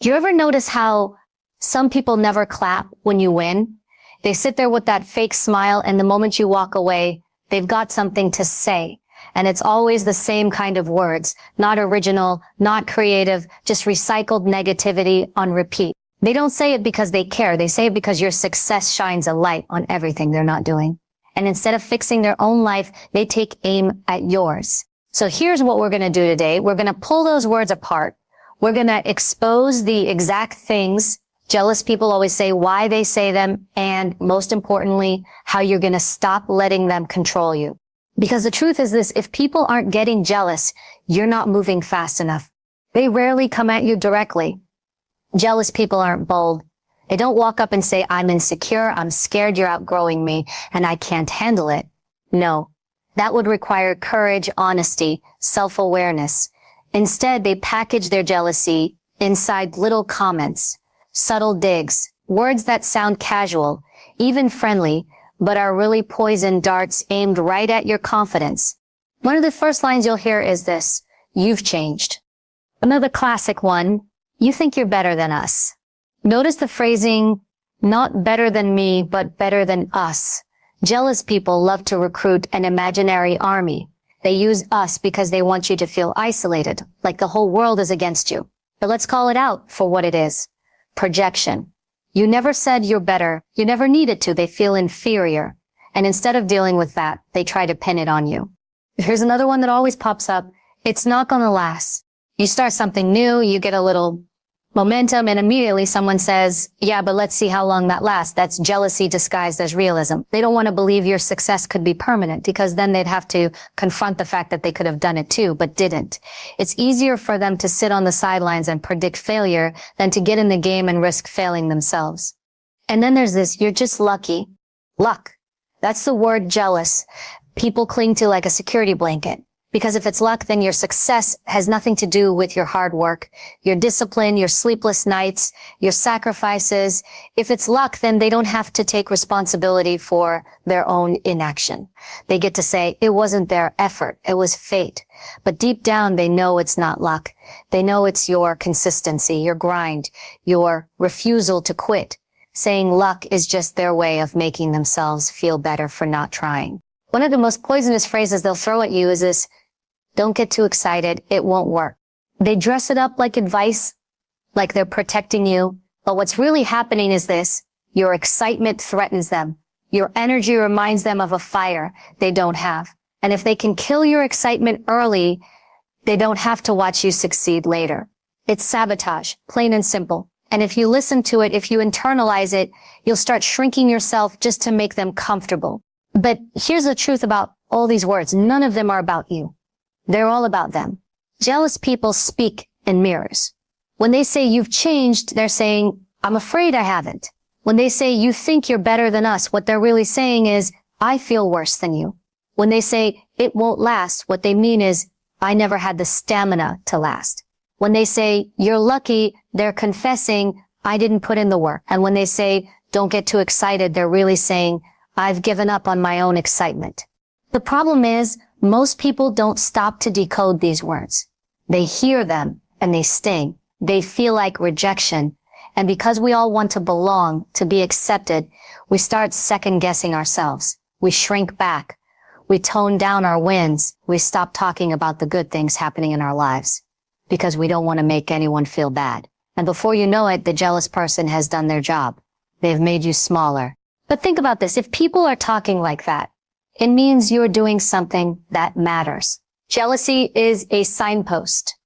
You ever notice how some people never clap when you win? They sit there with that fake smile, and the moment you walk away, they've got something to say. And it's always the same kind of words, not original, not creative, just recycled negativity on repeat. They don't say it because they care. They say it because your success shines a light on everything they're not doing. And instead of fixing their own life, they take aim at yours. So here's what we're going to do today. We're going to pull those words apart. We're going to expose the exact things jealous people always say, why they say them, and most importantly, how you're going to stop letting them control you. Because the truth is this, if people aren't getting jealous, you're not moving fast enough. They rarely come at you directly. Jealous people aren't bold. They don't walk up and say, I'm insecure, I'm scared you're outgrowing me, and I can't handle it. No, that would require courage, honesty, self-awareness. Instead, they package their jealousy inside little comments, subtle digs, words that sound casual, even friendly, but are really poisoned darts aimed right at your confidence. One of the first lines you'll hear is this: you've changed. Another classic one: you think you're better than us. Notice the phrasing, not better than me, but better than us. Jealous people love to recruit an imaginary army. They use us because they want you to feel isolated, like the whole world is against you. But let's call it out for what it is. Projection. You never said you're better. You never needed to. They feel inferior. And instead of dealing with that, they try to pin it on you. Here's another one that always pops up. It's not going to last. You start something new, you get a little momentum, and immediately someone says, yeah, but let's see how long that lasts. That's jealousy disguised as realism. They don't want to believe your success could be permanent, because then they'd have to confront the fact that they could have done it too, but didn't. It's easier for them to sit on the sidelines and predict failure than to get in the game and risk failing themselves. And then there's this, you're just lucky. Luck. That's the word jealous people cling to like a security blanket. Because if it's luck, then your success has nothing to do with your hard work, your discipline, your sleepless nights, your sacrifices. If it's luck, then they don't have to take responsibility for their own inaction. They get to say, it wasn't their effort, it was fate. But deep down, they know it's not luck. They know it's your consistency, your grind, your refusal to quit. Saying luck is just their way of making themselves feel better for not trying. One of the most poisonous phrases they'll throw at you is this: don't get too excited, it won't work. They dress it up like advice, like they're protecting you. But what's really happening is this: your excitement threatens them. Your energy reminds them of a fire they don't have. And if they can kill your excitement early, they don't have to watch you succeed later. It's sabotage, plain and simple. And if you listen to it, if you internalize it, you'll start shrinking yourself just to make them comfortable. But here's the truth about all these words. None of them are about you. They're all about them. Jealous people speak in mirrors. When they say you've changed, they're saying, I'm afraid I haven't. When they say you think you're better than us, what they're really saying is, I feel worse than you. When they say it won't last, what they mean is, I never had the stamina to last. When they say you're lucky, they're confessing, I didn't put in the work. And when they say don't get too excited, they're really saying, I've given up on my own excitement. The problem is, most people don't stop to decode these words. They hear them and they sting. They feel like rejection. And because we all want to belong, to be accepted, we start second-guessing ourselves. We shrink back. We tone down our wins. We stop talking about the good things happening in our lives because we don't want to make anyone feel bad. And before you know it, the jealous person has done their job. They've made you smaller. But think about this. If people are talking like that, it means you're doing something that matters. Jealousy is a signpost.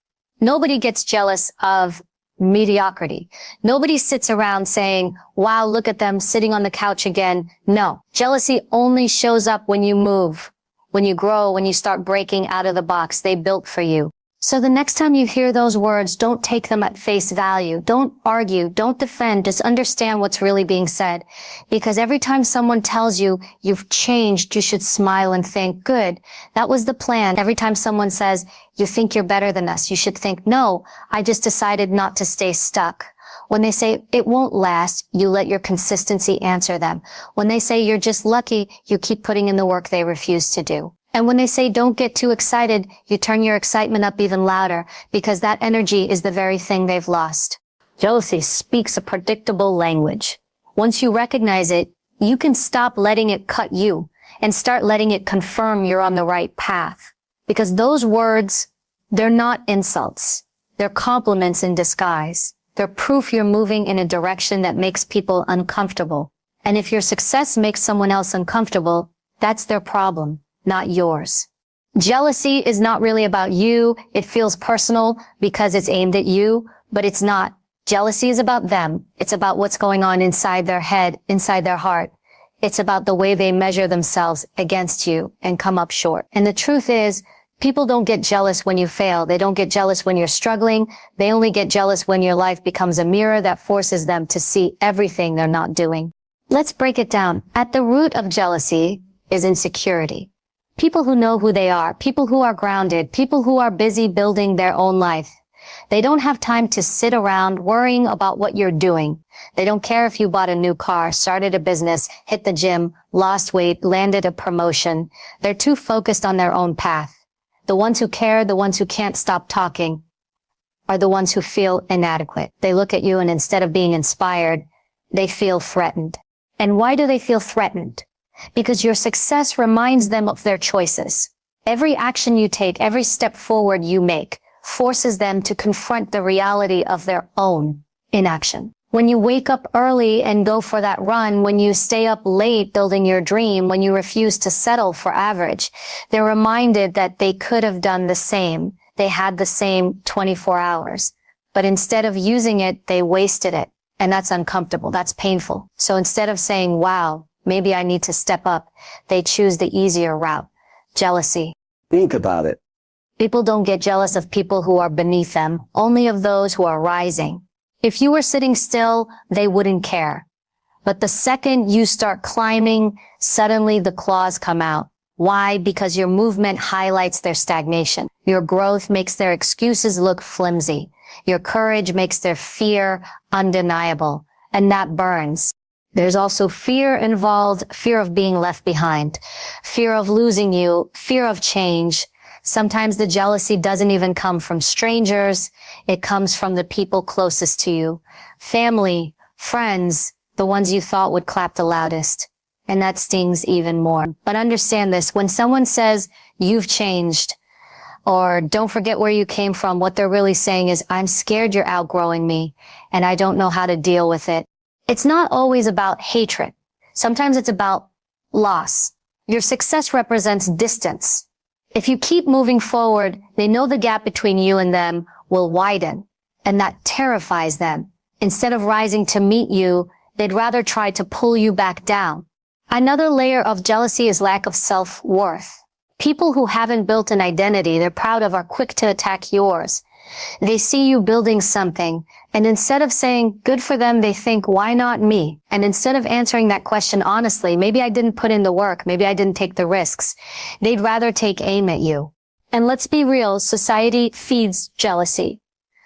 Nobody gets jealous of mediocrity. Nobody sits around saying, wow, look at them sitting on the couch again. No. Jealousy only shows up when you move, when you grow, when you start breaking out of the box they built for you. So the next time you hear those words, don't take them at face value. Don't argue. Don't defend. Just understand what's really being said. Because every time someone tells you you've changed, you should smile and think, good, that was the plan. Every time someone says you think you're better than us, you should think, no, I just decided not to stay stuck. When they say it won't last, you let your consistency answer them. When they say you're just lucky, you keep putting in the work they refuse to do. And when they say don't get too excited, you turn your excitement up even louder because that energy is the very thing they've lost. Jealousy speaks a predictable language. Once you recognize it, you can stop letting it cut you and start letting it confirm you're on the right path. Because those words, they're not insults. They're compliments in disguise. They're proof you're moving in a direction that makes people uncomfortable. And if your success makes someone else uncomfortable, that's their problem, not yours. Jealousy is not really about you. It feels personal because it's aimed at you, but it's not. Jealousy is about them. It's about what's going on inside their head, inside their heart. It's about the way they measure themselves against you and come up short. And the truth is, people don't get jealous when you fail. They don't get jealous when you're struggling. They only get jealous when your life becomes a mirror that forces them to see everything they're not doing. Let's break it down. At the root of jealousy is insecurity. People who know who they are, people who are grounded, people who are busy building their own life. They don't have time to sit around worrying about what you're doing. They don't care if you bought a new car, started a business, hit the gym, lost weight, landed a promotion. They're too focused on their own path. The ones who care, the ones who can't stop talking, are the ones who feel inadequate. They look at you and instead of being inspired, they feel threatened. And why do they feel threatened? Because your success reminds them of their choices. Every action you take, every step forward you make, forces them to confront the reality of their own inaction. When you wake up early and go for that run, when you stay up late building your dream, when you refuse to settle for average, they're reminded that they could have done the same. They had the same 24 hours. But instead of using it, they wasted it. And that's uncomfortable. That's painful. So instead of saying, wow, maybe I need to step up, they choose the easier route. Jealousy. Think about it. People don't get jealous of people who are beneath them, only of those who are rising. If you were sitting still, they wouldn't care. But the second you start climbing, suddenly the claws come out. Why? Because your movement highlights their stagnation. Your growth makes their excuses look flimsy. Your courage makes their fear undeniable. And that burns. There's also fear involved, fear of being left behind, fear of losing you, fear of change. Sometimes the jealousy doesn't even come from strangers. It comes from the people closest to you. Family, friends, the ones you thought would clap the loudest. And that stings even more. But understand this, when someone says, you've changed, or don't forget where you came from, what they're really saying is, I'm scared you're outgrowing me, and I don't know how to deal with it. It's not always about hatred. Sometimes it's about loss. Your success represents distance. If you keep moving forward, they know the gap between you and them will widen, and that terrifies them. Instead of rising to meet you, they'd rather try to pull you back down. Another layer of jealousy is lack of self-worth. People who haven't built an identity they're proud of are quick to attack yours. They see you building something, and instead of saying, good for them, they think, why not me? And instead of answering that question honestly, maybe I didn't put in the work, maybe I didn't take the risks, they'd rather take aim at you. And let's be real, society feeds jealousy.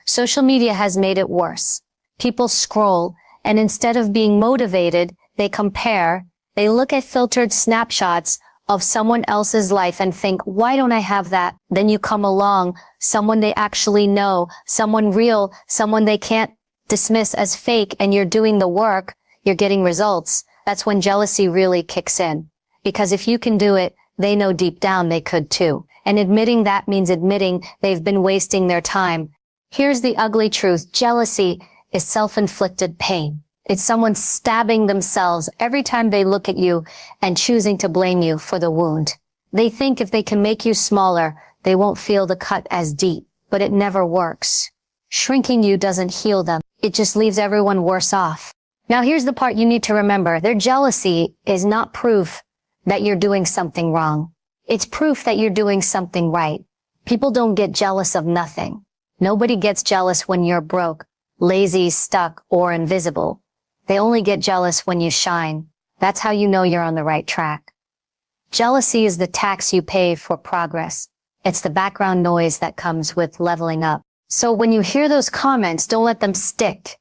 Social media has made it worse. People scroll, and instead of being motivated, they compare, they look at filtered snapshots of someone else's life and think, why don't I have that? Then you come along, someone they actually know, someone real, someone they can't dismiss as fake, and you're doing the work, you're getting results. That's when jealousy really kicks in. Because if you can do it, they know deep down they could too. And admitting that means admitting they've been wasting their time. Here's the ugly truth. Jealousy is self-inflicted pain. It's someone stabbing themselves every time they look at you and choosing to blame you for the wound. They think if they can make you smaller, they won't feel the cut as deep, but it never works. Shrinking you doesn't heal them. It just leaves everyone worse off. Now here's the part you need to remember. Their jealousy is not proof that you're doing something wrong. It's proof that you're doing something right. People don't get jealous of nothing. Nobody gets jealous when you're broke, lazy, stuck, or invisible. They only get jealous when you shine. That's how you know you're on the right track. Jealousy is the tax you pay for progress. It's the background noise that comes with leveling up. So when you hear those comments, don't let them stick.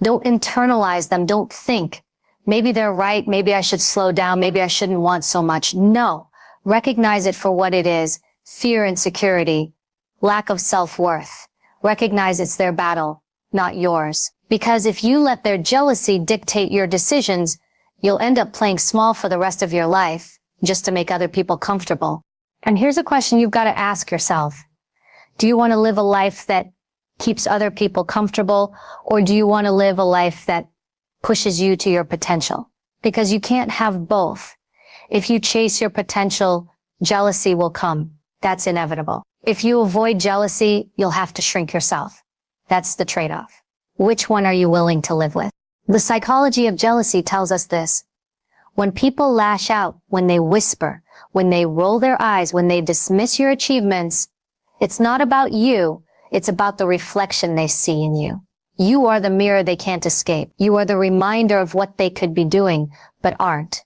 Don't internalize them. Don't think, maybe they're right. Maybe I should slow down. Maybe I shouldn't want so much. No. Recognize it for what it is. Fear, insecurity, lack of self-worth. Recognize it's their battle, not yours. Because if you let their jealousy dictate your decisions, you'll end up playing small for the rest of your life just to make other people comfortable. And here's a question you've got to ask yourself. Do you want to live a life that keeps other people comfortable, or do you want to live a life that pushes you to your potential? Because you can't have both. If you chase your potential, jealousy will come. That's inevitable. If you avoid jealousy, you'll have to shrink yourself. That's the trade-off. Which one are you willing to live with? The psychology of jealousy tells us this. When people lash out, when they whisper, when they roll their eyes, when they dismiss your achievements, it's not about you. It's about the reflection they see in you. You are the mirror they can't escape. You are the reminder of what they could be doing, but aren't.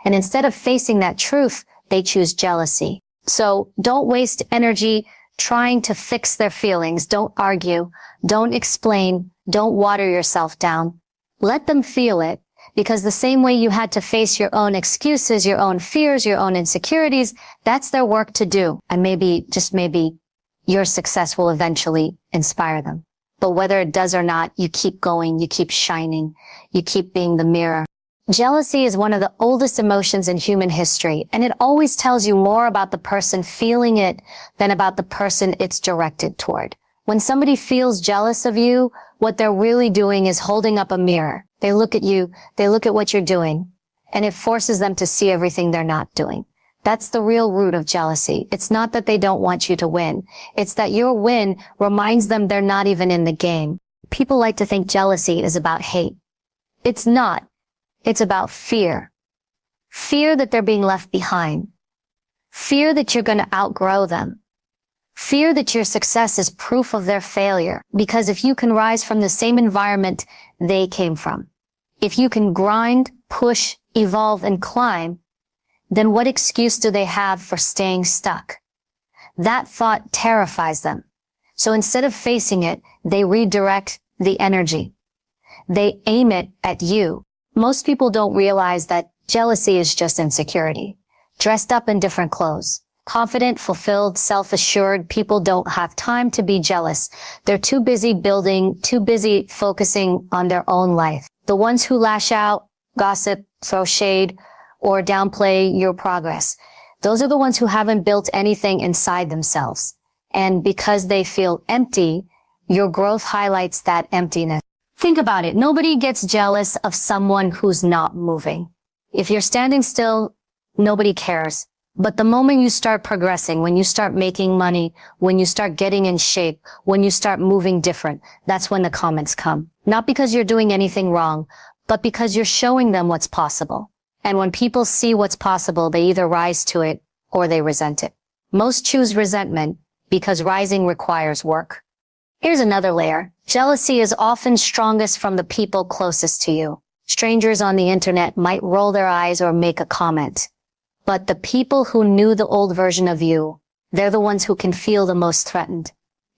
And instead of facing that truth, they choose jealousy. So don't waste energy trying to fix their feelings. Don't argue. Don't explain. Don't water yourself down. Let them feel it, because the same way you had to face your own excuses, your own fears, your own insecurities, that's their work to do. And maybe, just maybe, your success will eventually inspire them. But whether it does or not, you keep going, you keep shining, you keep being the mirror. Jealousy is one of the oldest emotions in human history, and it always tells you more about the person feeling it than about the person it's directed toward. When somebody feels jealous of you, what they're really doing is holding up a mirror. They look at you, they look at what you're doing, and it forces them to see everything they're not doing. That's the real root of jealousy. It's not that they don't want you to win. It's that your win reminds them they're not even in the game. People like to think jealousy is about hate. It's not. It's about fear. Fear that they're being left behind. Fear that you're going to outgrow them. Fear that your success is proof of their failure. Because if you can rise from the same environment they came from, if you can grind, push, evolve, and climb, then what excuse do they have for staying stuck? That thought terrifies them. So instead of facing it, they redirect the energy. They aim it at you. Most people don't realize that jealousy is just insecurity, dressed up in different clothes. Confident, fulfilled, self-assured people don't have time to be jealous. They're too busy building, too busy focusing on their own life. The ones who lash out, gossip, throw shade, or downplay your progress, those are the ones who haven't built anything inside themselves. And because they feel empty, your growth highlights that emptiness. Think about it. Nobody gets jealous of someone who's not moving. If you're standing still, nobody cares. But the moment you start progressing, when you start making money, when you start getting in shape, when you start moving different, that's when the comments come. Not because you're doing anything wrong, but because you're showing them what's possible. And when people see what's possible, they either rise to it or they resent it. Most choose resentment because rising requires work. Here's another layer. Jealousy is often strongest from the people closest to you. Strangers on the internet might roll their eyes or make a comment. But the people who knew the old version of you, they're the ones who can feel the most threatened.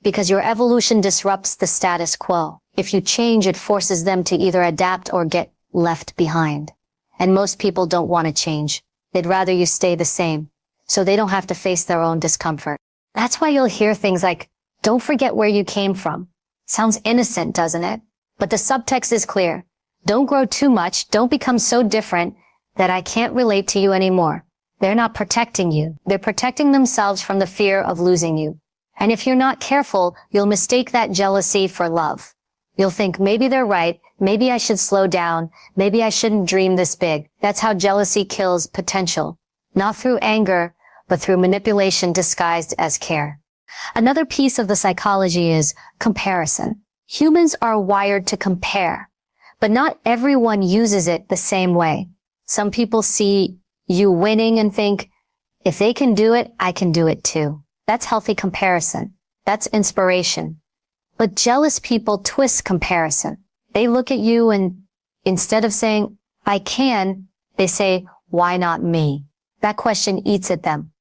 Because your evolution disrupts the status quo. If you change, it forces them to either adapt or get left behind. And most people don't want to change. They'd rather you stay the same, so they don't have to face their own discomfort. That's why you'll hear things like, "Don't forget where you came from." Sounds innocent, doesn't it? But the subtext is clear. Don't grow too much. Don't become so different that I can't relate to you anymore. They're not protecting you. They're protecting themselves from the fear of losing you. And if you're not careful, you'll mistake that jealousy for love. You'll think, maybe they're right. Maybe I should slow down. Maybe I shouldn't dream this big. That's how jealousy kills potential. Not through anger, but through manipulation disguised as care. Another piece of the psychology is comparison. Humans are wired to compare, but not everyone uses it the same way. Some people see you winning and think, if they can do it, I can do it too. That's healthy comparison. That's inspiration. But jealous people twist comparison. They look at you and instead of saying, I can, they say, why not me? That question eats at them.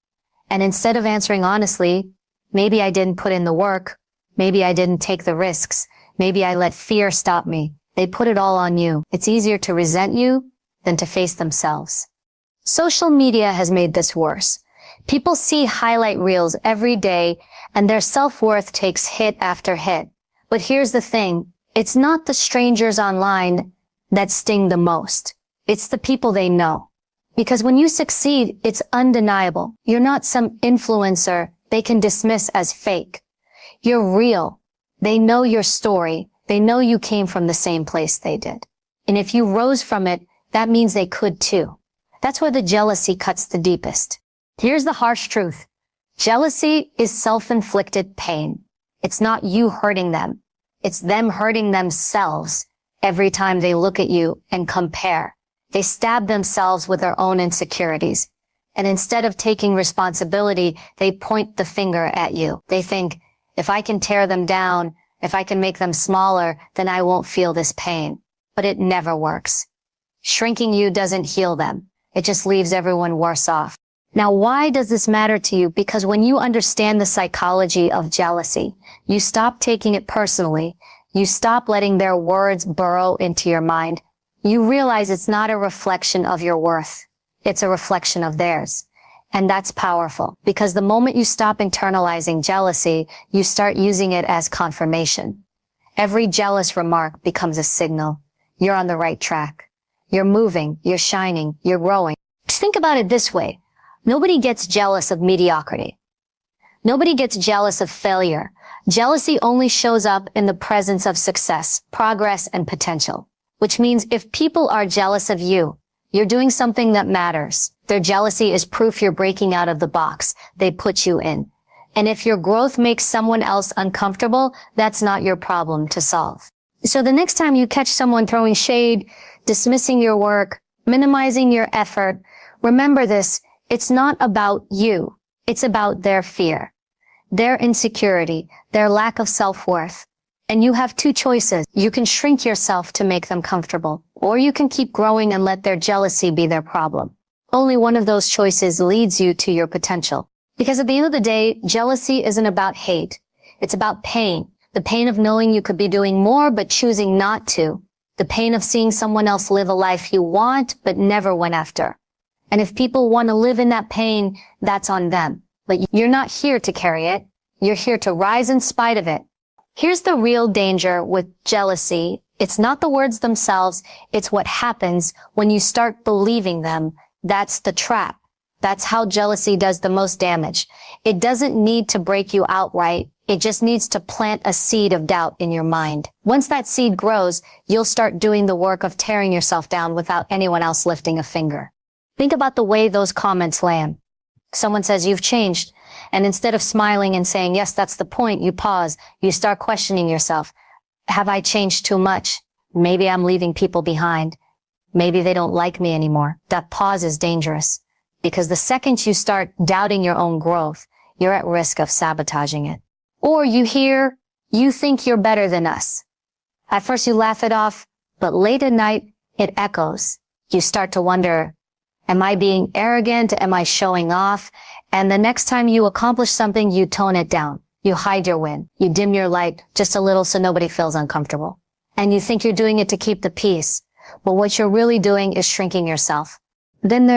And instead of answering honestly, maybe I didn't put in the work, maybe I didn't take the risks, maybe I let fear stop me, they put it all on you. It's easier to resent you than to face themselves. Social media has made this worse. People see highlight reels every day and their self-worth takes hit after hit. But here's the thing. It's not the strangers online that sting the most. It's the people they know. Because when you succeed, it's undeniable. You're not some influencer they can dismiss as fake. You're real. They know your story. They know you came from the same place they did. And if you rose from it, that means they could too. That's where the jealousy cuts the deepest. Here's the harsh truth. Jealousy is self-inflicted pain. It's not you hurting them. It's them hurting themselves every time they look at you and compare. They stab themselves with their own insecurities. And instead of taking responsibility, they point the finger at you. They think, if I can tear them down, if I can make them smaller, then I won't feel this pain. But it never works. Shrinking you doesn't heal them. It just leaves everyone worse off. Now, why does this matter to you? Because when you understand the psychology of jealousy, you stop taking it personally. You stop letting their words burrow into your mind. You realize it's not a reflection of your worth. It's a reflection of theirs. And that's powerful, because the moment you stop internalizing jealousy, you start using it as confirmation. Every jealous remark becomes a signal. You're on the right track. You're moving, you're shining, you're growing. Just think about it this way. Nobody gets jealous of mediocrity. Nobody gets jealous of failure. Jealousy only shows up in the presence of success, progress, and potential. Which means if people are jealous of you, you're doing something that matters. Their jealousy is proof you're breaking out of the box they put you in. And if your growth makes someone else uncomfortable, that's not your problem to solve. So the next time you catch someone throwing shade, dismissing your work, minimizing your effort, remember this, it's not about you. It's about their fear, their insecurity, their lack of self-worth. And you have two choices. You can shrink yourself to make them comfortable, or you can keep growing and let their jealousy be their problem. Only one of those choices leads you to your potential. Because at the end of the day, jealousy isn't about hate. It's about pain. The pain of knowing you could be doing more but choosing not to. The pain of seeing someone else live a life you want but never went after. And if people want to live in that pain, that's on them. But you're not here to carry it. You're here to rise in spite of it. Here's the real danger with jealousy. It's not the words themselves. It's what happens when you start believing them. That's the trap. That's how jealousy does the most damage. It doesn't need to break you outright. It just needs to plant a seed of doubt in your mind. Once that seed grows, you'll start doing the work of tearing yourself down without anyone else lifting a finger. Think about the way those comments land. Someone says, you've changed. And instead of smiling and saying, yes, that's the point, you pause. You start questioning yourself. Have I changed too much? Maybe I'm leaving people behind. Maybe they don't like me anymore. That pause is dangerous. Because the second you start doubting your own growth, you're at risk of sabotaging it. Or you hear, you think you're better than us. At first you laugh it off, but late at night, it echoes. You start to wonder, am I being arrogant? Am I showing off? And the next time you accomplish something, you tone it down. You hide your win. You dim your light just a little so nobody feels uncomfortable. And you think you're doing it to keep the peace. But what you're really doing is shrinking yourself. Then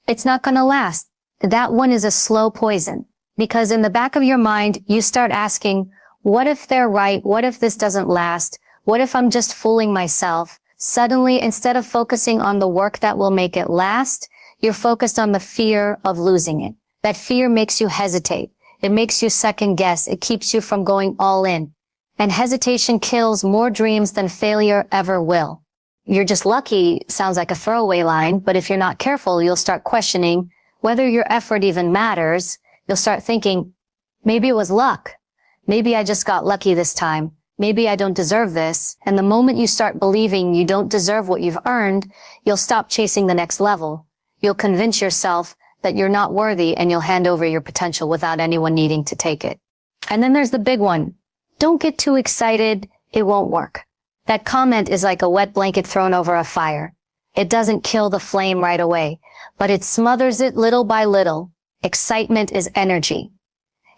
it's not going to last. That one is a slow poison. Because in the back of your mind, you start asking, what if they're right? What if this doesn't last? What if I'm just fooling myself? Suddenly, instead of focusing on the work that will make it last, you're focused on the fear of losing it. That fear makes you hesitate. It makes you second guess. It keeps you from going all in. And hesitation kills more dreams than failure ever will. You're just lucky sounds like a throwaway line, but if you're not careful, you'll start questioning whether your effort even matters. You'll start thinking, maybe it was luck. Maybe I just got lucky this time. Maybe I don't deserve this. And the moment you start believing you don't deserve what you've earned, you'll stop chasing the next level. You'll convince yourself that you're not worthy and you'll hand over your potential without anyone needing to take it. And then there's the big one. Don't get too excited. It won't work. That comment is like a wet blanket thrown over a fire. It doesn't kill the flame right away, but it smothers it little by little. Excitement is energy.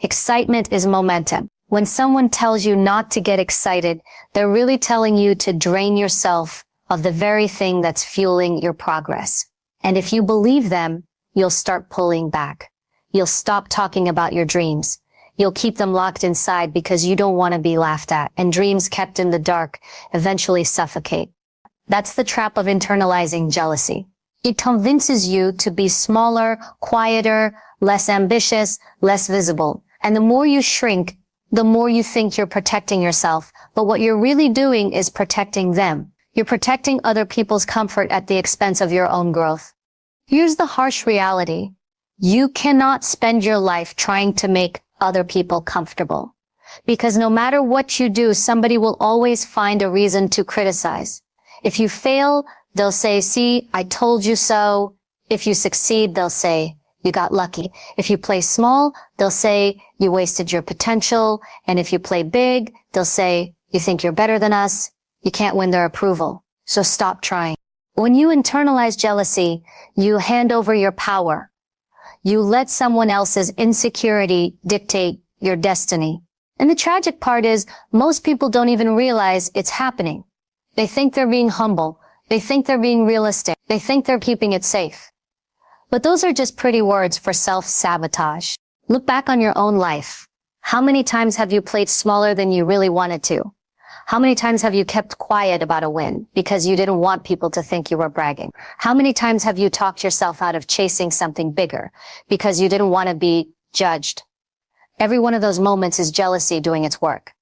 Excitement is momentum. When someone tells you not to get excited, they're really telling you to drain yourself of the very thing that's fueling your progress. And if you believe them, you'll start pulling back. You'll stop talking about your dreams. You'll keep them locked inside because you don't want to be laughed at, and dreams kept in the dark eventually suffocate. That's the trap of internalizing jealousy. It convinces you to be smaller, quieter, less ambitious, less visible. And the more you shrink, the more you think you're protecting yourself. But what you're really doing is protecting them. You're protecting other people's comfort at the expense of your own growth. Here's the harsh reality. You cannot spend your life trying to make other people comfortable. Because no matter what you do, somebody will always find a reason to criticize. If you fail, they'll say, see, I told you so. If you succeed, they'll say, you got lucky. If you play small, they'll say, you wasted your potential. And if you play big, they'll say, you think you're better than us. You can't win their approval. So stop trying. When you internalize jealousy, you hand over your power. You let someone else's insecurity dictate your destiny. And the tragic part is, most people don't even realize it's happening. They think they're being humble. They think they're being realistic. They think they're keeping it safe. But those are just pretty words for self-sabotage. Look back on your own life. How many times have you played smaller than you really wanted to? How many times have you kept quiet about a win because you didn't want people to think you were bragging? How many times have you talked yourself out of chasing something bigger because you didn't want to be judged? Every one of those moments is jealousy doing its work.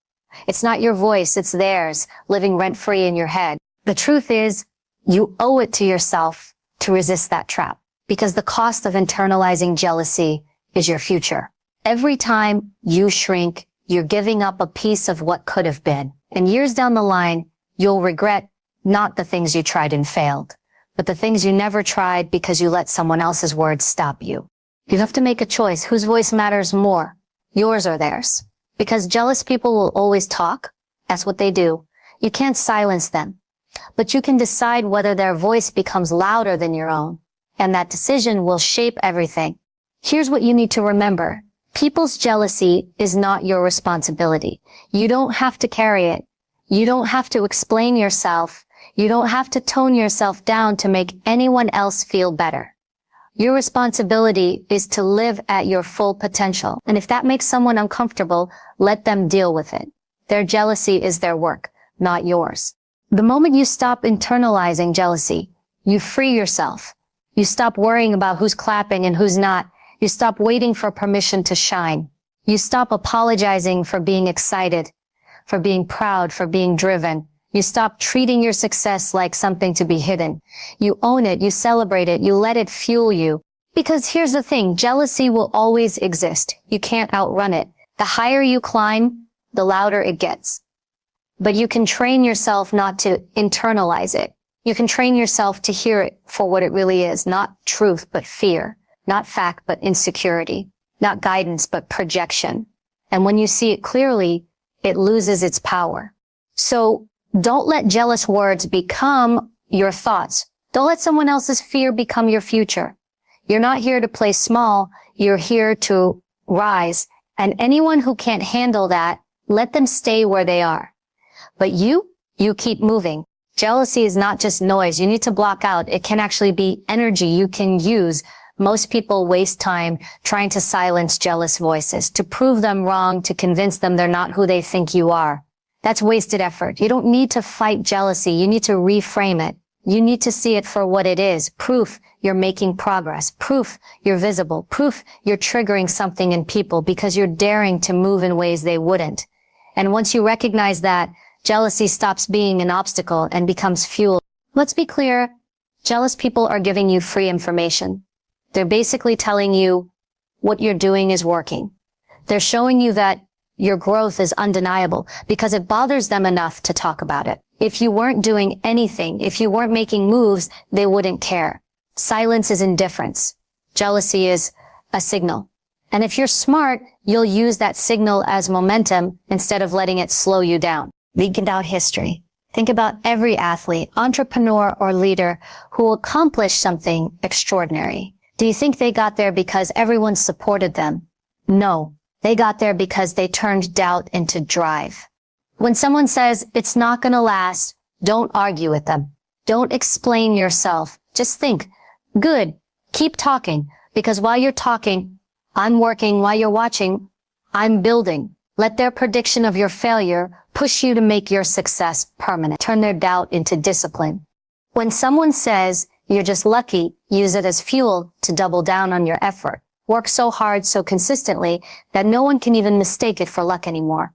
It's not your voice, it's theirs, living rent-free in your head. The truth is, you owe it to yourself to resist that trap, because the cost of internalizing jealousy is your future. Every time you shrink, you're giving up a piece of what could have been. And years down the line, you'll regret not the things you tried and failed, but the things you never tried because you let someone else's words stop you. You have to make a choice. Whose voice matters more, yours or theirs? Because jealous people will always talk. That's what they do. You can't silence them, but you can decide whether their voice becomes louder than your own. And that decision will shape everything. Here's what you need to remember. People's jealousy is not your responsibility. You don't have to carry it. You don't have to explain yourself. You don't have to tone yourself down to make anyone else feel better. Your responsibility is to live at your full potential. And if that makes someone uncomfortable, let them deal with it. Their jealousy is their work, not yours. The moment you stop internalizing jealousy, you free yourself. You stop worrying about who's clapping and who's not. You stop waiting for permission to shine. You stop apologizing for being excited, for being proud, for being driven. You stop treating your success like something to be hidden. You own it, you celebrate it, you let it fuel you. Because here's the thing, jealousy will always exist. You can't outrun it. The higher you climb, the louder it gets. But you can train yourself not to internalize it. You can train yourself to hear it for what it really is, not truth, but fear. Not fact, but insecurity. Not guidance, but projection. And when you see it clearly, it loses its power. So don't let jealous words become your thoughts. Don't let someone else's fear become your future. You're not here to play small. You're here to rise. And anyone who can't handle that, let them stay where they are. But you keep moving. Jealousy is not just noise you need to block out. It can actually be energy you can use. Most people waste time trying to silence jealous voices, to prove them wrong, to convince them they're not who they think you are. That's wasted effort. You don't need to fight jealousy. You need to reframe it. You need to see it for what it is. Proof you're making progress. Proof you're visible. Proof you're triggering something in people because you're daring to move in ways they wouldn't. And once you recognize that, jealousy stops being an obstacle and becomes fuel. Let's be clear. Jealous people are giving you free information. They're basically telling you what you're doing is working. They're showing you that your growth is undeniable because it bothers them enough to talk about it. If you weren't doing anything, if you weren't making moves, they wouldn't care. Silence is indifference. Jealousy is a signal. And if you're smart, you'll use that signal as momentum instead of letting it slow you down. Think out history. Think about every athlete, entrepreneur, or leader who accomplished something extraordinary. Do you think they got there because everyone supported them? No. They got there because they turned doubt into drive. When someone says, it's not gonna last, don't argue with them. Don't explain yourself. Just think, good, keep talking, because while you're talking, I'm working. While you're watching, I'm building. Let their prediction of your failure push you to make your success permanent. Turn their doubt into discipline. When someone says you're just lucky, use it as fuel to double down on your effort. Work so hard, so consistently that no one can even mistake it for luck anymore.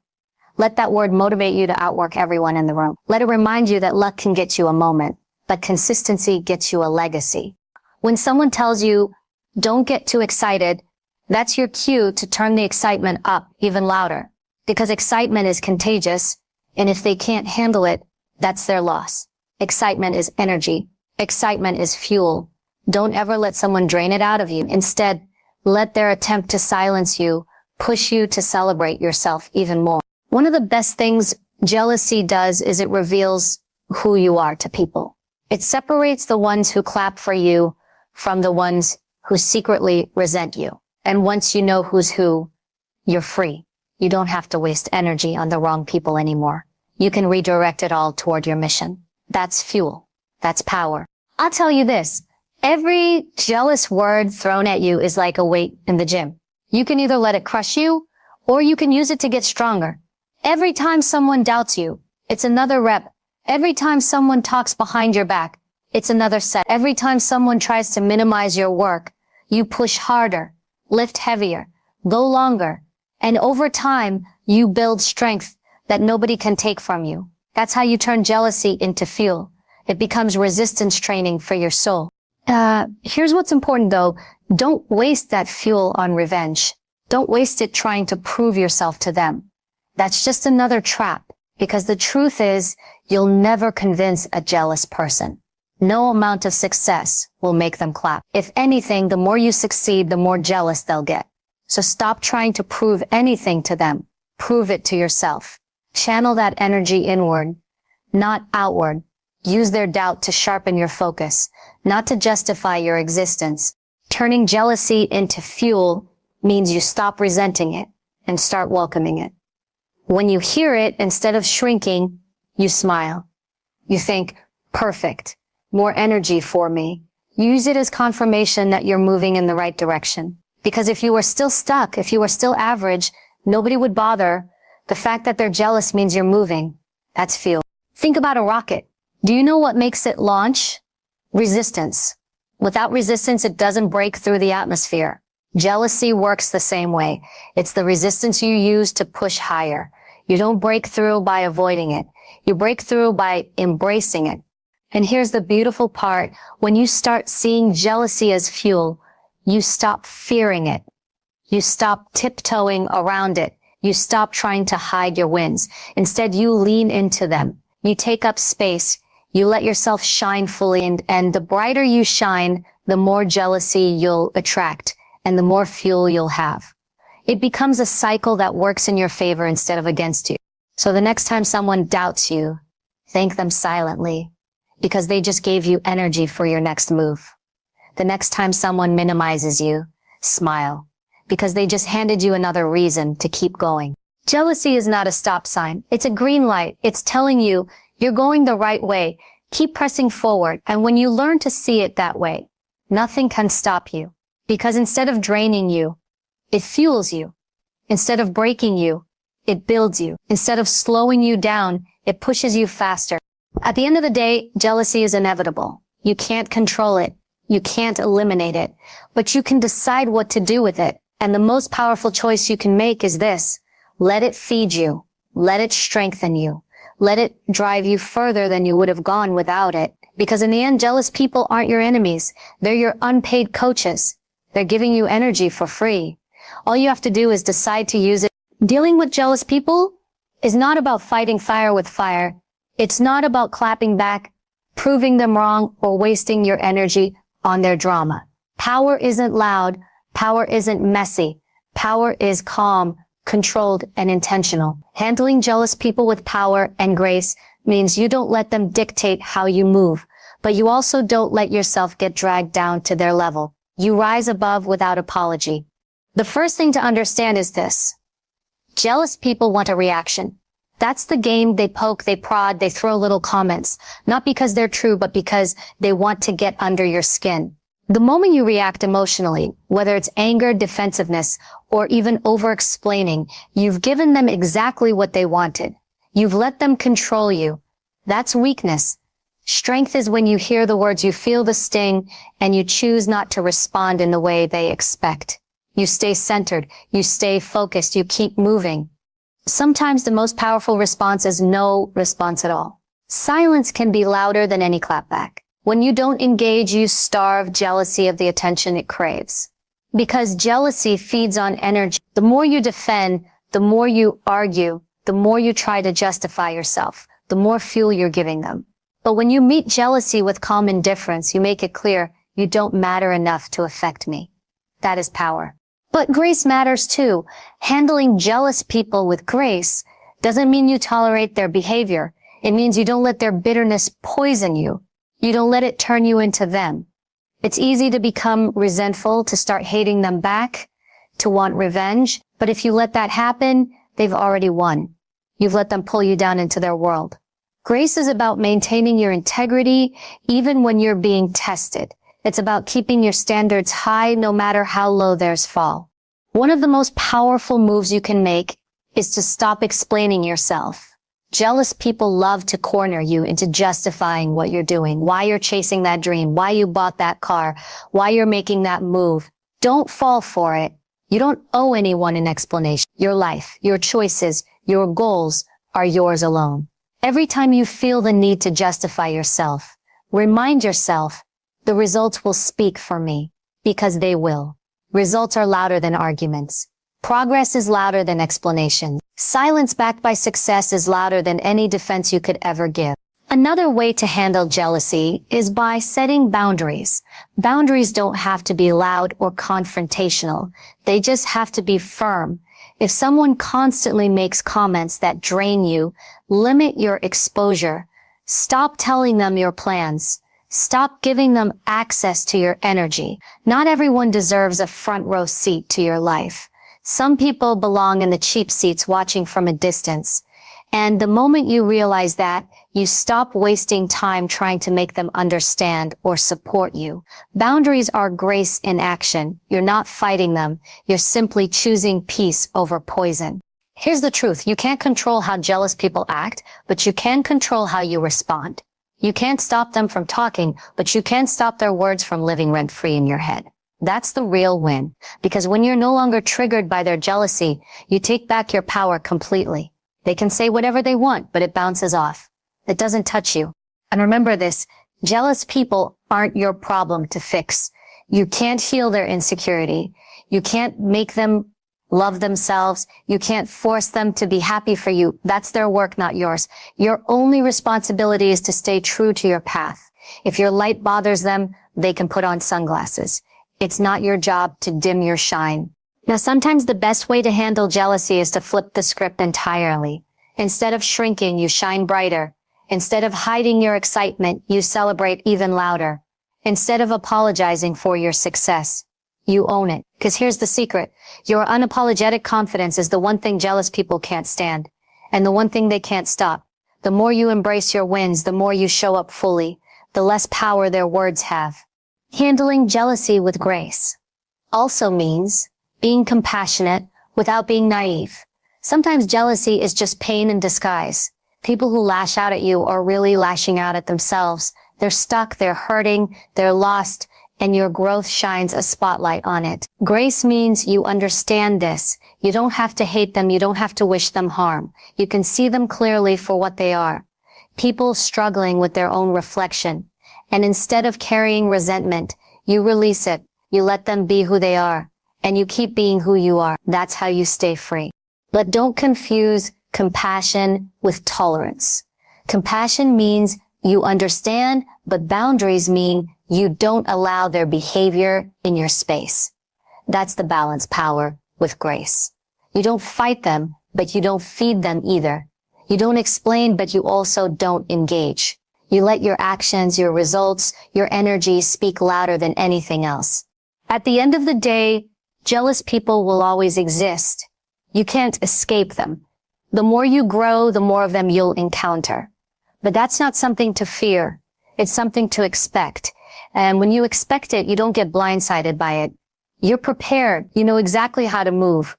Let that word motivate you to outwork everyone in the room. Let it remind you that luck can get you a moment, but consistency gets you a legacy. When someone tells you, don't get too excited, that's your cue to turn the excitement up even louder. Because excitement is contagious, and if they can't handle it, that's their loss. Excitement is energy. Excitement is fuel. Don't ever let someone drain it out of you. Instead, let their attempt to silence you push you to celebrate yourself even more. One of the best things jealousy does is it reveals who you are to people. It separates the ones who clap for you from the ones who secretly resent you. And once you know who's who, you're free. You don't have to waste energy on the wrong people anymore. You can redirect it all toward your mission. That's fuel. That's power. I'll tell you this. Every jealous word thrown at you is like a weight in the gym. You can either let it crush you, or you can use it to get stronger. Every time someone doubts you, it's another rep. Every time someone talks behind your back, it's another set. Every time someone tries to minimize your work, you push harder, lift heavier, go longer, and over time, you build strength that nobody can take from you. That's how you turn jealousy into fuel. It becomes resistance training for your soul. Here's what's important though. Don't waste that fuel on revenge. Don't waste it trying to prove yourself to them. That's just another trap, because the truth is you'll never convince a jealous person. No amount of success will make them clap. If anything, the more you succeed, the more jealous they'll get. So stop trying to prove anything to them. Prove it to yourself. Channel that energy inward, not outward. Use their doubt to sharpen your focus, not to justify your existence. Turning jealousy into fuel means you stop resenting it and start welcoming it. When you hear it, instead of shrinking, you smile. You think, perfect, more energy for me. Use it as confirmation that you're moving in the right direction. Because if you were still stuck, if you were still average, nobody would bother. The fact that they're jealous means you're moving. That's fuel. Think about a rocket. Do you know what makes it launch? Resistance. Without resistance, it doesn't break through the atmosphere. Jealousy works the same way. It's the resistance you use to push higher. You don't break through by avoiding it. You break through by embracing it. And here's the beautiful part. When you start seeing jealousy as fuel, you stop fearing it. You stop tiptoeing around it. You stop trying to hide your wins. Instead, you lean into them. You take up space. You let yourself shine fully. And the brighter you shine, the more jealousy you'll attract and the more fuel you'll have. It becomes a cycle that works in your favor instead of against you. So the next time someone doubts you, thank them silently because they just gave you energy for your next move. The next time someone minimizes you, smile because they just handed you another reason to keep going. Jealousy is not a stop sign. It's a green light. It's telling you you're going the right way. Keep pressing forward. And when you learn to see it that way, nothing can stop you. Because instead of draining you, it fuels you. Instead of breaking you, it builds you. Instead of slowing you down, it pushes you faster. At the end of the day, jealousy is inevitable. You can't control it. You can't eliminate it. But you can decide what to do with it. And the most powerful choice you can make is this. Let it feed you. Let it strengthen you. Let it drive you further than you would have gone without it. Because in the end, jealous people aren't your enemies. They're your unpaid coaches. They're giving you energy for free. All you have to do is decide to use it. Dealing with jealous people is not about fighting fire with fire. It's not about clapping back, proving them wrong, or wasting your energy on their drama. Power isn't loud. Power isn't messy. Power is calm, controlled, and intentional. Handling jealous people with power and grace means you don't let them dictate how you move, but you also don't let yourself get dragged down to their level. You rise above without apology. The first thing to understand is this. Jealous people want a reaction. That's the game. They poke, they prod, they throw little comments, not because they're true, but because they want to get under your skin. The moment you react emotionally, whether it's anger, defensiveness, or even over-explaining. You've given them exactly what they wanted. You've let them control you. That's weakness. Strength is when you hear the words, you feel the sting, and you choose not to respond in the way they expect. You stay centered, you stay focused, you keep moving. Sometimes the most powerful response is no response at all. Silence can be louder than any clapback. When you don't engage, you starve jealousy of the attention it craves. Because jealousy feeds on energy. The more you defend, the more you argue, the more you try to justify yourself, the more fuel you're giving them. But when you meet jealousy with calm indifference, you make it clear, you don't matter enough to affect me. That is power. But grace matters too. Handling jealous people with grace doesn't mean you tolerate their behavior. It means you don't let their bitterness poison you. You don't let it turn you into them. It's easy to become resentful, to start hating them back, to want revenge. But if you let that happen, they've already won. You've let them pull you down into their world. Grace is about maintaining your integrity even when you're being tested. It's about keeping your standards high no matter how low theirs fall. One of the most powerful moves you can make is to stop explaining yourself. Jealous people love to corner you into justifying what you're doing, why you're chasing that dream, why you bought that car, why you're making that move. Don't fall for it. You don't owe anyone an explanation. Your life, your choices, your goals are yours alone. Every time you feel the need to justify yourself, remind yourself, the results will speak for me, because they will. Results are louder than arguments. Progress is louder than explanation. Silence backed by success is louder than any defense you could ever give. Another way to handle jealousy is by setting boundaries. Boundaries don't have to be loud or confrontational. They just have to be firm. If someone constantly makes comments that drain you, limit your exposure. Stop telling them your plans. Stop giving them access to your energy. Not everyone deserves a front row seat to your life. Some people belong in the cheap seats watching from a distance. And the moment you realize that, you stop wasting time trying to make them understand or support you. Boundaries are grace in action. You're not fighting them. You're simply choosing peace over poison. Here's the truth. You can't control how jealous people act, but you can control how you respond. You can't stop them from talking, but you can stop their words from living rent-free in your head. That's the real win. Because when you're no longer triggered by their jealousy, you take back your power completely. They can say whatever they want, but it bounces off. It doesn't touch you. And remember this, jealous people aren't your problem to fix. You can't heal their insecurity. You can't make them love themselves. You can't force them to be happy for you. That's their work, not yours. Your only responsibility is to stay true to your path. If your light bothers them, they can put on sunglasses. It's not your job to dim your shine. Now, sometimes the best way to handle jealousy is to flip the script entirely. Instead of shrinking, you shine brighter. Instead of hiding your excitement, you celebrate even louder. Instead of apologizing for your success, you own it. Because here's the secret. Your unapologetic confidence is the one thing jealous people can't stand. And the one thing they can't stop. The more you embrace your wins, the more you show up fully, the less power their words have. Handling jealousy with grace also means being compassionate without being naive. Sometimes jealousy is just pain in disguise. People who lash out at you are really lashing out at themselves. They're stuck, they're hurting, they're lost, and your growth shines a spotlight on it. Grace means you understand this. You don't have to hate them, you don't have to wish them harm. You can see them clearly for what they are. People struggling with their own reflection. And instead of carrying resentment, you release it. You let them be who they are. And you keep being who you are. That's how you stay free. But don't confuse compassion with tolerance. Compassion means you understand, but boundaries mean you don't allow their behavior in your space. That's the balance power with grace. You don't fight them, but you don't feed them either. You don't explain, but you also don't engage. You let your actions, your results, your energy speak louder than anything else. At the end of the day, jealous people will always exist. You can't escape them. The more you grow, the more of them you'll encounter. But that's not something to fear. It's something to expect. And when you expect it, you don't get blindsided by it. You're prepared. You know exactly how to move.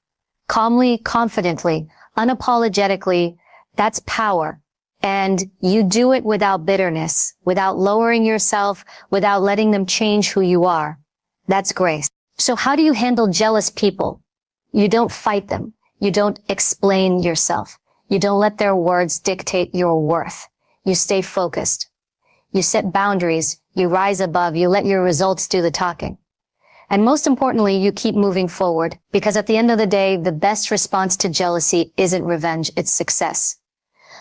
Calmly, confidently, unapologetically. That's power. And you do it without bitterness, without lowering yourself, without letting them change who you are. That's grace. So how do you handle jealous people? You don't fight them. You don't explain yourself. You don't let their words dictate your worth. You stay focused. You set boundaries. You rise above. You let your results do the talking. And most importantly, you keep moving forward, because at the end of the day, the best response to jealousy isn't revenge, it's success.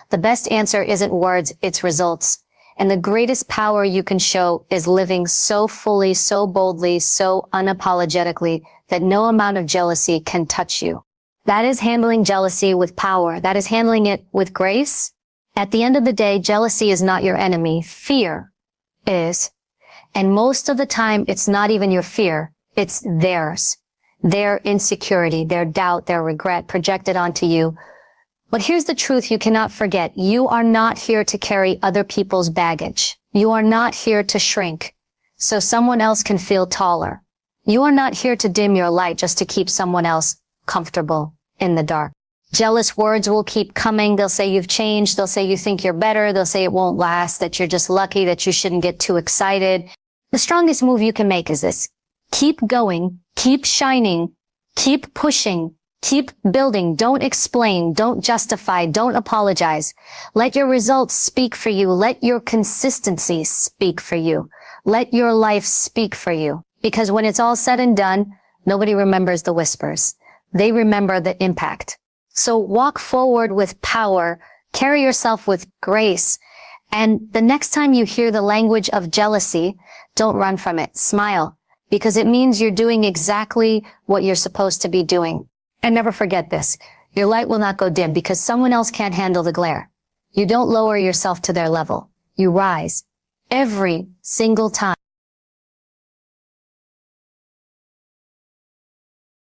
The best answer isn't words, it's results. And the greatest power you can show is living so fully, so boldly, so unapologetically that no amount of jealousy can touch you. That is handling jealousy with power. That is handling it with grace. At the end of the day, jealousy is not your enemy. Fear is. And most of the time, it's not even your fear. It's theirs. Their insecurity, their doubt, their regret projected onto you. But here's the truth you cannot forget. You are not here to carry other people's baggage. You are not here to shrink so someone else can feel taller. You are not here to dim your light just to keep someone else comfortable in the dark. Jealous words will keep coming. They'll say you've changed. They'll say you think you're better. They'll say it won't last, that you're just lucky, that you shouldn't get too excited. The strongest move you can make is this. Keep going, keep shining, keep pushing, keep building. Don't explain, don't justify, don't apologize. Let your results speak for you. Let your consistency speak for you. Let your life speak for you. Because when it's all said and done, nobody remembers the whispers. They remember the impact. So walk forward with power, carry yourself with grace, and the next time you hear the language of jealousy, don't run from it. Smile, because it means you're doing exactly what you're supposed to be doing. And never forget this. Your light will not go dim because someone else can't handle the glare. You don't lower yourself to their level. You rise every single time.